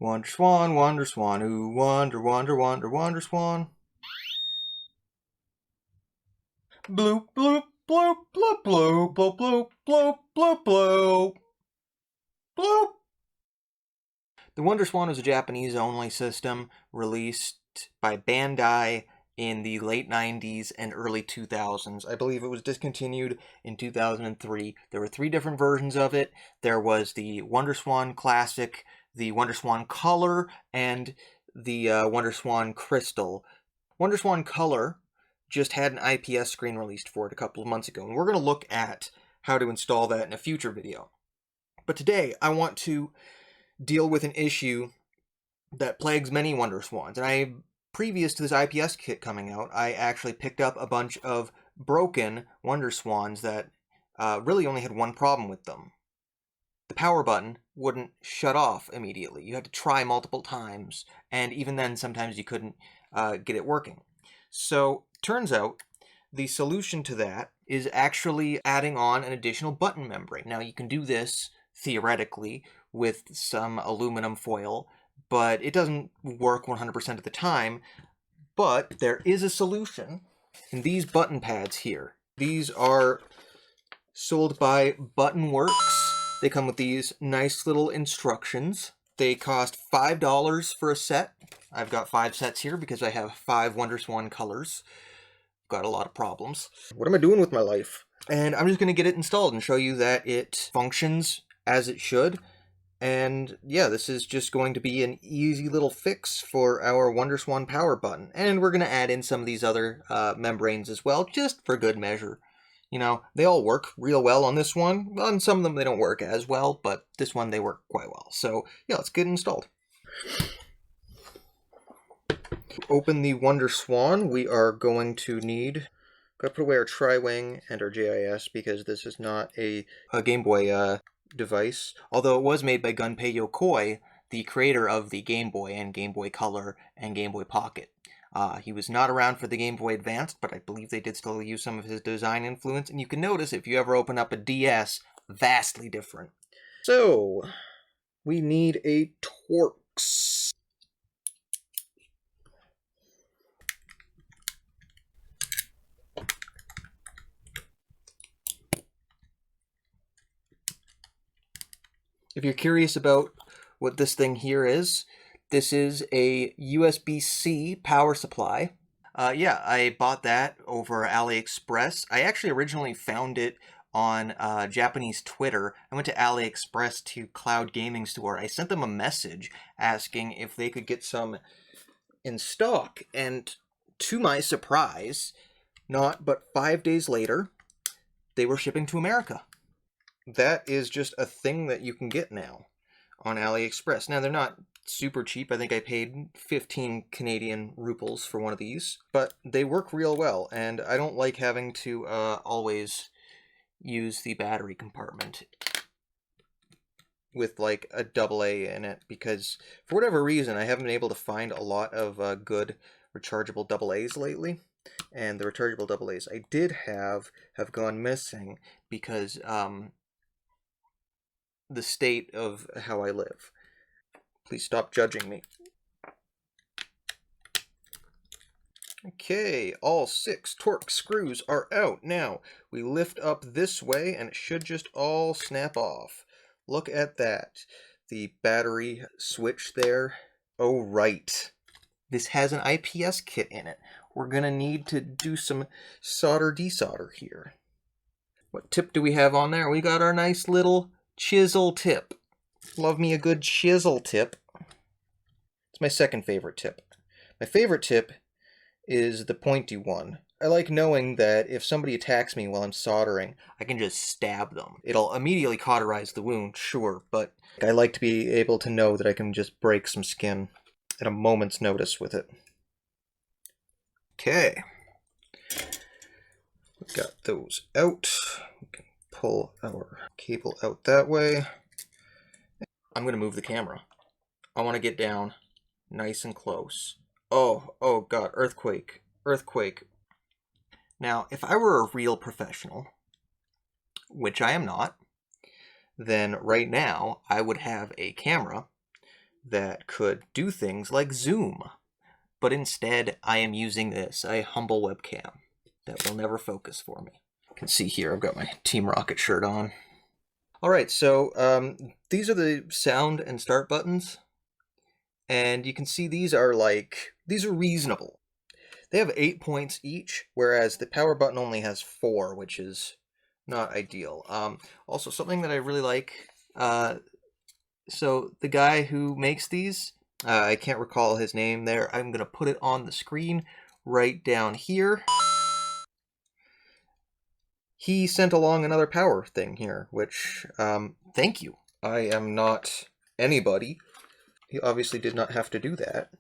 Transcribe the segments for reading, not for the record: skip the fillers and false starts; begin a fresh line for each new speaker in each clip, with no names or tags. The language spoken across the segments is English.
Wonderswan, Wonderswan, ooh, wonder, wonder, wonder, Wonderswan. Bloop, bloop, bloop, bloop, bloop, bloop, bloop, bloop, bloop, bloop, bloop. The Wonderswan was a Japanese-only system released by Bandai in the late 90s and early 2000s. I believe it was discontinued in 2003. There were 3 different versions of it. There was the Wonderswan Classic, the Wonderswan Color, and the Wonderswan Crystal. Wonderswan Color just had an IPS screen released for it a couple of months ago, and we're going to look at how to install that in a future video. But today, I want to deal with an issue that plagues many Wonderswans, and previous to this IPS kit coming out, I actually picked up a bunch of broken Wonderswans that really only had one problem with them. The power button wouldn't shut off immediately. You had to try multiple times, and even then, sometimes you couldn't get it working. So, turns out, the solution to that is actually adding on an additional button membrane. Now, you can do this, theoretically, with some aluminum foil, but it doesn't work 100% of the time. But there is a solution in these button pads here. These are sold by Buttonworks. They come with these nice little instructions. They cost $5 for a set. I've got 5 sets here because I have 5 Wonderswan colors. Got a lot of problems. What am I doing with my life? And I'm just going to get it installed and show you that it functions as it should. And yeah, this is just going to be an easy little fix for our Wonderswan power button. And we're going to add in some of these other membranes as well, just for good measure. You know, they all work real well on this one. On some of them they don't work as well, but this one they work quite well. So yeah, let's get it installed. Open the Wonderswan. We are going to need... Gotta put away our Tri-Wing and our JIS because this is not a Game Boy device, although it was made by Gunpei Yokoi, the creator of the Game Boy and Game Boy Color and Game Boy Pocket. He was not around for the Game Boy Advance, but I believe they did still use some of his design influence, and you can notice if you ever open up a DS, vastly different. So, we need a Torx. If you're curious about what this thing here is, this is a USB-C power supply. Yeah, I bought that over AliExpress. I actually originally found it on Japanese Twitter. I went to AliExpress to Cloud Gaming Store. I sent them a message asking if they could get some in stock. And to my surprise, not but 5 days later, they were shipping to America. That is just a thing that you can get now on AliExpress. Now, they're not super cheap. I think I paid 15 Canadian rupees for one of these, but they work real well, and I don't like having to always use the battery compartment with like a AA in it, because for whatever reason I haven't been able to find a lot of good rechargeable AA's lately. And the rechargeable AA's I did have gone missing because the state of how I live. Please stop judging me. Okay, all 6 Torx screws are out. Now, we lift up this way and it should just all snap off. Look at that. The battery switch there. Oh, right. This has an IPS kit in it. We're gonna need to do some solder-desolder here. What tip do we have on there? We got our nice little chisel tip. Love me a good chisel tip. It's my second favorite tip. My favorite tip is the pointy one. I like knowing that if somebody attacks me while I'm soldering, I can just stab them. It'll immediately cauterize the wound, sure, but I like to be able to know that I can just break some skin at a moment's notice with it. Okay. We've got those out. We can pull our cable out that way. I'm going to move the camera. I want to get down nice and close. Oh god, earthquake. Earthquake. Now, if I were a real professional, which I am not, then right now I would have a camera that could do things like zoom. But instead, I am using this, a humble webcam that will never focus for me. You can see here, I've got my Team Rocket shirt on. All right, so these are the sound and start buttons. And you can see these are reasonable. They have 8 points each, whereas the power button only has 4, which is not ideal. Also, something that I really like, so the guy who makes these, I can't recall his name there. I'm going to put it on the screen right down here. He sent along another power thing here, which, thank you. I am not anybody. He obviously did not have to do that.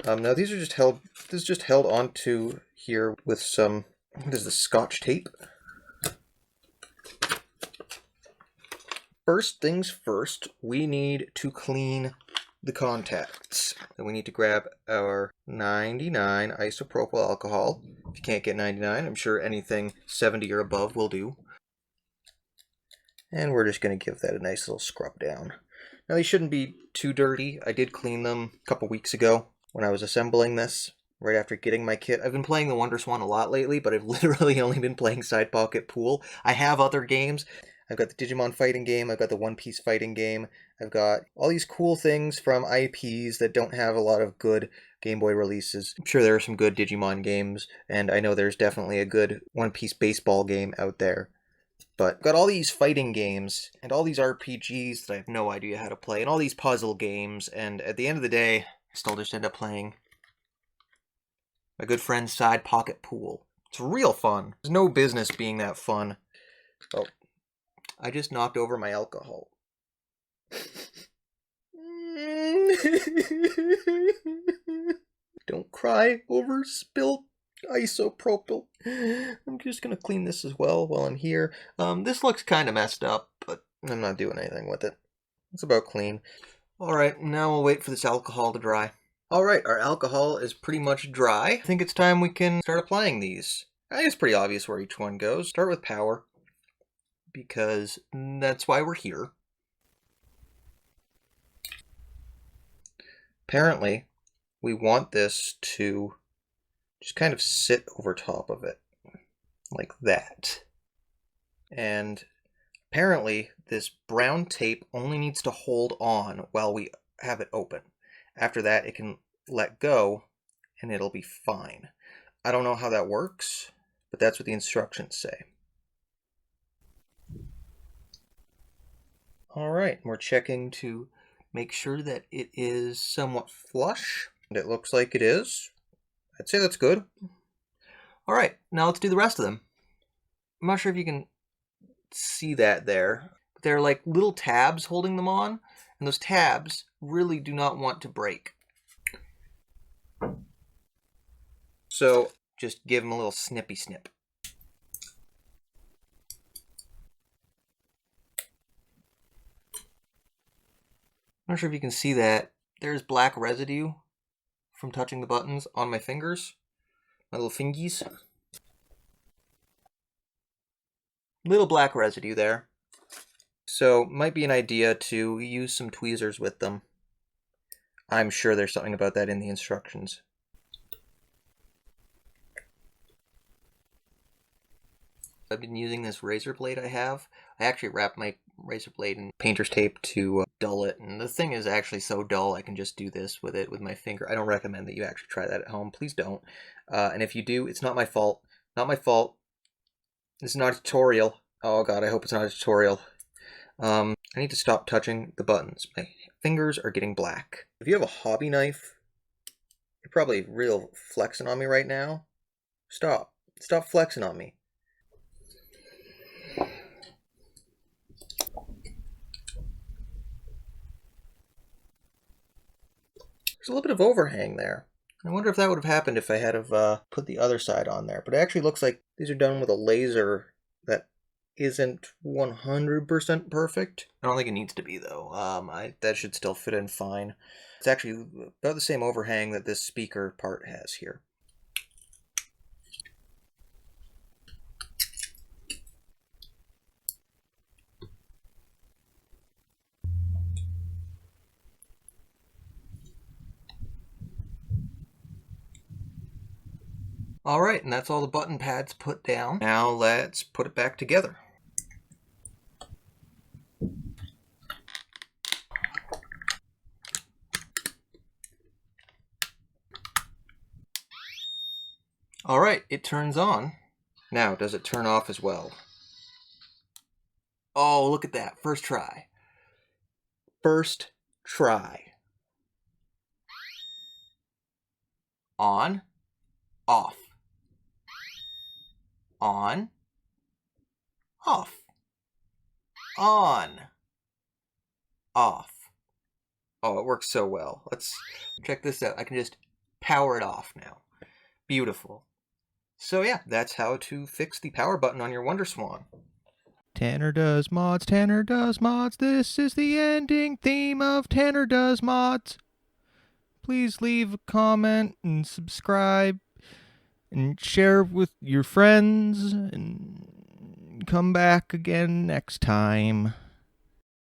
Now these are just held, this is just held onto here with some, what is this, Scotch tape? First things first, we need to clean the contacts. And we need to grab our 99 isopropyl alcohol. If you can't get 99, I'm sure anything 70 or above will do. And we're just going to give that a nice little scrub down. Now these shouldn't be too dirty. I did clean them a couple weeks ago when I was assembling this, right after getting my kit. I've been playing the Wonderswan a lot lately, but I've literally only been playing Side Pocket Pool. I have other games. I've got the Digimon fighting game, I've got the One Piece fighting game, I've got all these cool things from IPs that don't have a lot of good Game Boy releases. I'm sure there are some good Digimon games, and I know there's definitely a good One Piece baseball game out there. But I've got all these fighting games, and all these RPGs that I have no idea how to play, and all these puzzle games, and at the end of the day, I still just end up playing my good friend's Side Pocket Pool. It's real fun. There's no business being that fun. Oh, I just knocked over my alcohol. Don't cry over spilled isopropyl. I'm just gonna clean this as well while I'm here. This looks kind of messed up, but I'm not doing anything with it. It's about clean. Alright, now we'll wait for this alcohol to dry. Alright, our alcohol is pretty much dry. I think it's time we can start applying these. I think it's pretty obvious where each one goes. Start with power, because that's why we're here. Apparently, we want this to just kind of sit over top of it, like that. And apparently, this brown tape only needs to hold on while we have it open. After that, it can let go, and it'll be fine. I don't know how that works, but that's what the instructions say. Alright, we're checking to make sure that it is somewhat flush. And it looks like it is. I'd say that's good. Alright, now let's do the rest of them. I'm not sure if you can see that there. But they're like little tabs holding them on, and those tabs really do not want to break. So just give them a little snippy snip. I'm not sure if you can see that. There's black residue from touching the buttons on my fingers. My little fingies. Little black residue there. So might be an idea to use some tweezers with them. I'm sure there's something about that in the instructions. I've been using this razor blade I have. I actually wrapped my razor blade in painter's tape to dull it, and the thing is actually so dull I can just do this with it with my finger. I don't recommend that you actually try that at home. Please don't. And if you do, it's not my fault. Not my fault. This is not a tutorial. Oh god, I hope it's not a tutorial. I need to stop touching the buttons. My fingers are getting black. If you have a hobby knife, you're probably real flexing on me right now. Stop. Stop flexing on me. There's a little bit of overhang there. I wonder if that would have happened if I had have put the other side on there. But it actually looks like these are done with a laser that isn't 100% perfect. I don't think it needs to be, though. That should still fit in fine. It's actually about the same overhang that this speaker part has here. Alright, and that's all the button pads put down. Now let's put it back together. Alright, it turns on. Now, does it turn off as well? Oh, look at that. First try. First try. On, off. On, off. On, off. Oh, it works so well. Let's check this out. I can just power it off now. Beautiful. So yeah, that's how to fix the power button on your Wonderswan. Tanner Does Mods, Tanner Does Mods. This is the ending theme of Tanner Does Mods. Please leave a comment and subscribe and share with your friends and come back again next time.